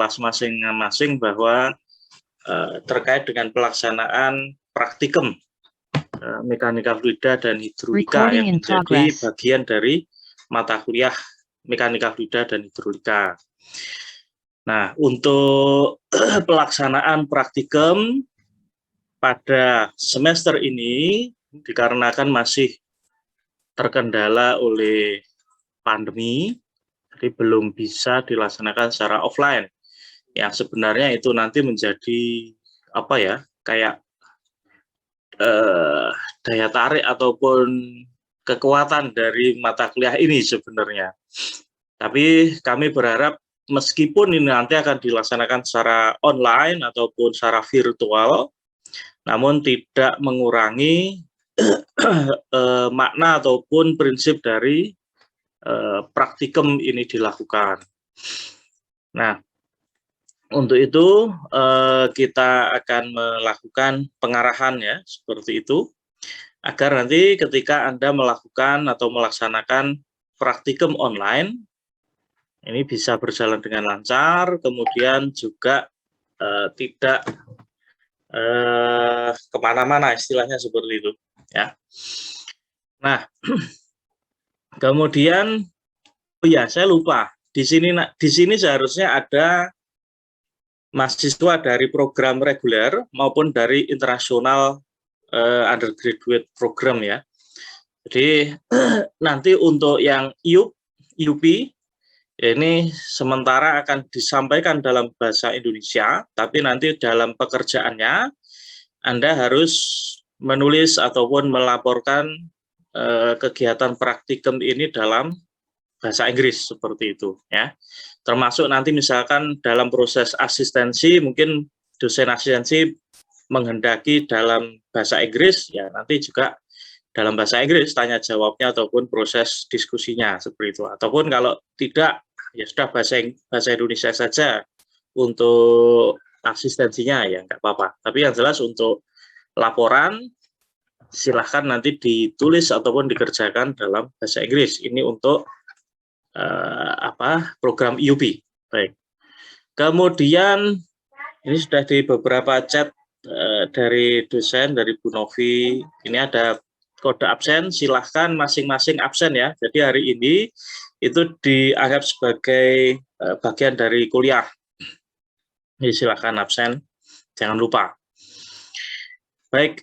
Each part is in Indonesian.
kelas masing-masing bahwa terkait dengan pelaksanaan praktikum mekanika fluida dan hidrolika yang menjadi bagian dari mata kuliah mekanika fluida dan hidrolika. Nah, untuk pelaksanaan praktikum pada semester ini dikarenakan masih terkendala oleh pandemi, jadi belum bisa dilaksanakan secara offline. Yang sebenarnya itu nanti menjadi apa ya, kayak daya tarik ataupun kekuatan dari mata kuliah ini sebenarnya. Tapi kami berharap meskipun ini nanti akan dilaksanakan secara online ataupun secara virtual, namun tidak mengurangi makna ataupun prinsip dari praktikum ini dilakukan. Nah, untuk itu kita akan melakukan pengarahan ya seperti itu, agar nanti ketika Anda melakukan atau melaksanakan praktikum online ini bisa berjalan dengan lancar, kemudian juga tidak kemana-mana istilahnya seperti itu ya. Nah, kemudian oh ya saya lupa di sini seharusnya ada mahasiswa dari program reguler maupun dari internasional undergraduate program ya. Jadi nanti untuk yang IUP ini sementara akan disampaikan dalam bahasa Indonesia, tapi nanti dalam pekerjaannya Anda harus menulis ataupun melaporkan kegiatan praktikum ini dalam bahasa Inggris seperti itu ya. Termasuk nanti misalkan dalam proses asistensi, mungkin dosen asistensi menghendaki dalam bahasa Inggris, ya nanti juga dalam bahasa Inggris tanya jawabnya ataupun proses diskusinya seperti itu. Ataupun kalau tidak, ya sudah bahasa Indonesia saja untuk asistensinya ya nggak apa-apa. Tapi yang jelas untuk laporan silahkan nanti ditulis ataupun dikerjakan dalam bahasa Inggris. Ini untuk program IUP. Baik. Kemudian ini sudah di beberapa chat dari dosen, dari Bu Novi, ini ada kode absen, silahkan masing-masing absen ya. Jadi hari ini itu dianggap sebagai bagian dari kuliah. Jadi silahkan absen, jangan lupa. Baik,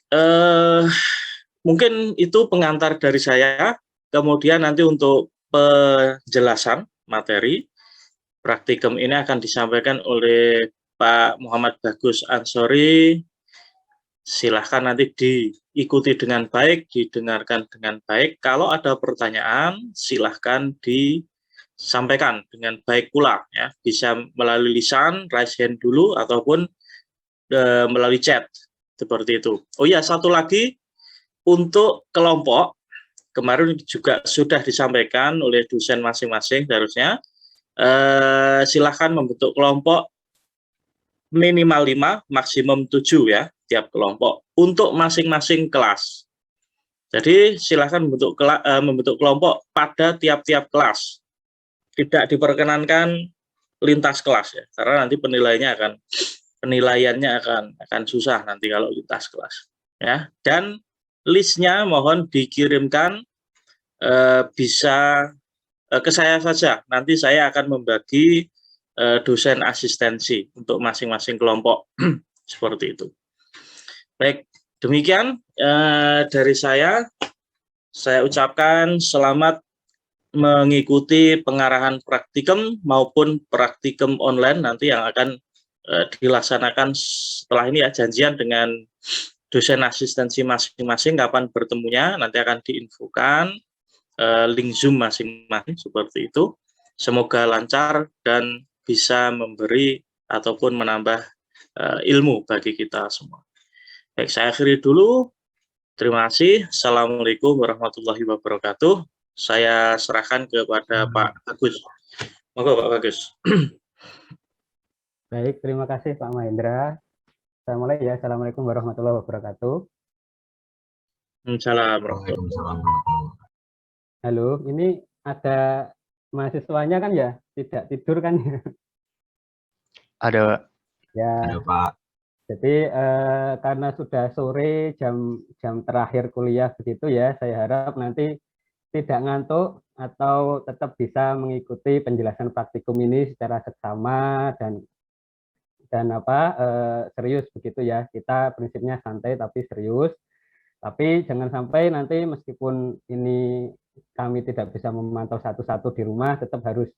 mungkin itu pengantar dari saya. Kemudian nanti untuk penjelasan materi praktikum ini akan disampaikan oleh Pak Muhammad Bagus Ansori. Silahkan nanti diikuti dengan baik, didengarkan dengan baik. Kalau ada pertanyaan, silahkan disampaikan dengan baik pula. Ya. Bisa melalui lisan, raise hand dulu, ataupun melalui chat, seperti itu. Oh iya, satu lagi, untuk kelompok, kemarin juga sudah disampaikan oleh dosen masing-masing seharusnya, silahkan membentuk kelompok minimal 5, maksimum 7 ya, tiap kelompok, untuk masing-masing kelas. Jadi silahkan membentuk kelompok pada tiap-tiap kelas. Tidak diperkenankan lintas kelas ya, karena nanti penilaiannya akan susah nanti kalau lintas kelas. Ya, dan listnya mohon dikirimkan bisa ke saya saja. Nanti saya akan membagi dosen asistensi untuk masing-masing kelompok seperti itu. Baik, demikian dari saya ucapkan selamat mengikuti pengarahan praktikum maupun praktikum online nanti yang akan dilaksanakan setelah ini ya, janjian dengan dosen asistensi masing-masing kapan bertemunya nanti akan diinfokan link Zoom masing-masing seperti itu. Semoga lancar dan bisa memberi ataupun menambah ilmu bagi kita semua. Baik, saya akhiri dulu. Terima kasih. Assalamualaikum warahmatullahi wabarakatuh. Saya serahkan kepada Pak Bagus. Monggo Pak Bagus. Baik, terima kasih Pak Mahendra. Saya mulai ya. Assalamualaikum warahmatullahi wabarakatuh. Assalamualaikum. Halo, ini ada mahasiswanya kan ya? Tidak tidur kan ya? Ada Ya, Pak. jadi karena sudah sore jam terakhir kuliah begitu ya, saya harap nanti tidak ngantuk atau tetap bisa mengikuti penjelasan praktikum ini secara seksama dan serius begitu ya. Kita prinsipnya santai tapi serius. Tapi jangan sampai nanti meskipun ini kami tidak bisa memantau satu-satu di rumah, tetap harus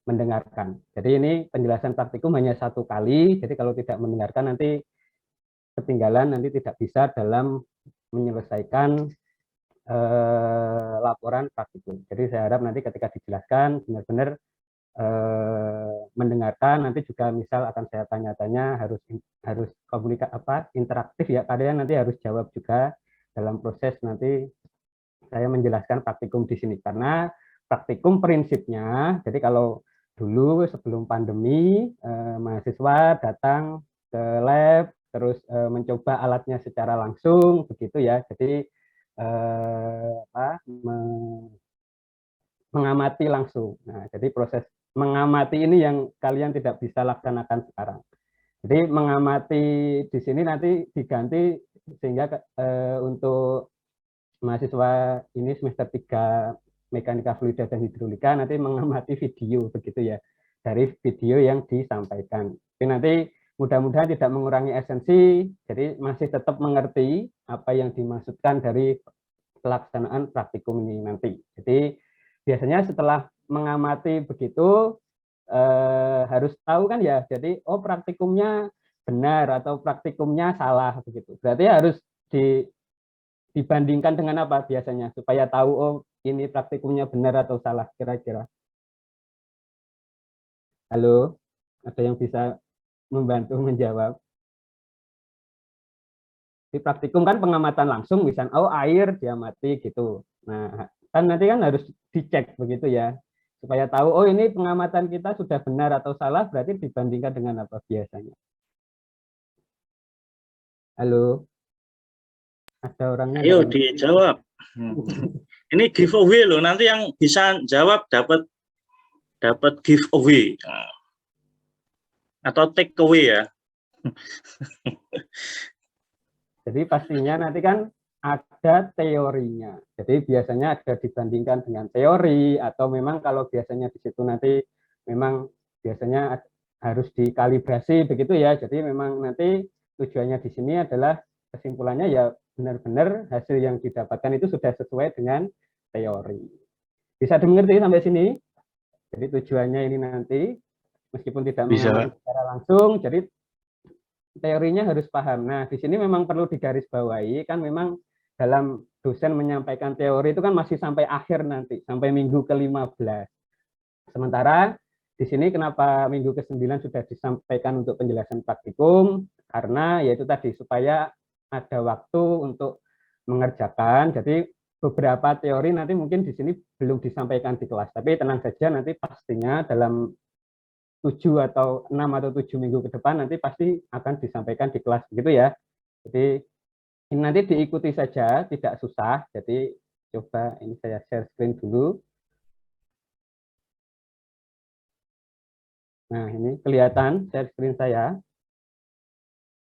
mendengarkan. Jadi ini penjelasan praktikum hanya satu kali. Jadi kalau tidak mendengarkan nanti ketinggalan, nanti tidak bisa dalam menyelesaikan laporan praktikum. Jadi saya harap nanti ketika dijelaskan benar-benar mendengarkan, nanti juga misal akan saya tanya-tanya harus interaktif ya, kalian nanti harus jawab juga dalam proses nanti saya menjelaskan praktikum di sini, karena praktikum prinsipnya jadi kalau dulu sebelum pandemi mahasiswa datang ke lab terus mencoba alatnya secara langsung begitu ya, jadi mengamati langsung. Nah, jadi proses mengamati ini yang kalian tidak bisa laksanakan sekarang. Jadi mengamati di sini nanti diganti sehingga untuk mahasiswa ini semester 3 mekanika fluida dan hidrolika nanti mengamati video begitu ya, dari video yang disampaikan. Tapi nanti mudah-mudahan tidak mengurangi esensi, jadi masih tetap mengerti apa yang dimaksudkan dari pelaksanaan praktikum ini nanti. Jadi biasanya setelah mengamati begitu harus tahu kan ya, jadi oh praktikumnya benar atau praktikumnya salah begitu. Berarti harus dibandingkan dengan apa biasanya supaya tahu oh ini praktikumnya benar atau salah kira-kira. Halo, ada yang bisa membantu menjawab? Di praktikum kan pengamatan langsung, misalnya oh air diamati gitu. Nah, kan nanti kan harus dicek begitu ya, supaya tahu oh ini pengamatan kita sudah benar atau salah, berarti dibandingkan dengan apa biasanya. Halo, ada orangnya? Ayo dijawab. Ini giveaway loh, nanti yang bisa jawab dapat giveaway atau take away ya. Jadi pastinya nanti kan ada teorinya. Jadi biasanya ada dibandingkan dengan teori atau memang kalau biasanya di situ nanti memang biasanya harus dikalibrasi begitu ya. Jadi memang nanti tujuannya di sini adalah kesimpulannya ya benar-benar hasil yang didapatkan itu sudah sesuai dengan teori. Bisa dimengerti sampai sini? Jadi tujuannya ini nanti meskipun tidak mengamati secara langsung, jadi teorinya harus paham. Nah, di sini memang perlu digarisbawahi, kan memang dalam dosen menyampaikan teori itu kan masih sampai akhir nanti, sampai minggu ke-15. Sementara di sini kenapa minggu ke-9 sudah disampaikan untuk penjelasan praktikum, karena yaitu tadi supaya ada waktu untuk mengerjakan. Jadi beberapa teori nanti mungkin di sini belum disampaikan di kelas, tapi tenang saja nanti pastinya dalam 7 atau 6 atau 7 minggu ke depan nanti pasti akan disampaikan di kelas begitu ya. Jadi ini nanti diikuti saja, tidak susah. Jadi coba ini saya share screen dulu. Nah, ini kelihatan share screen saya.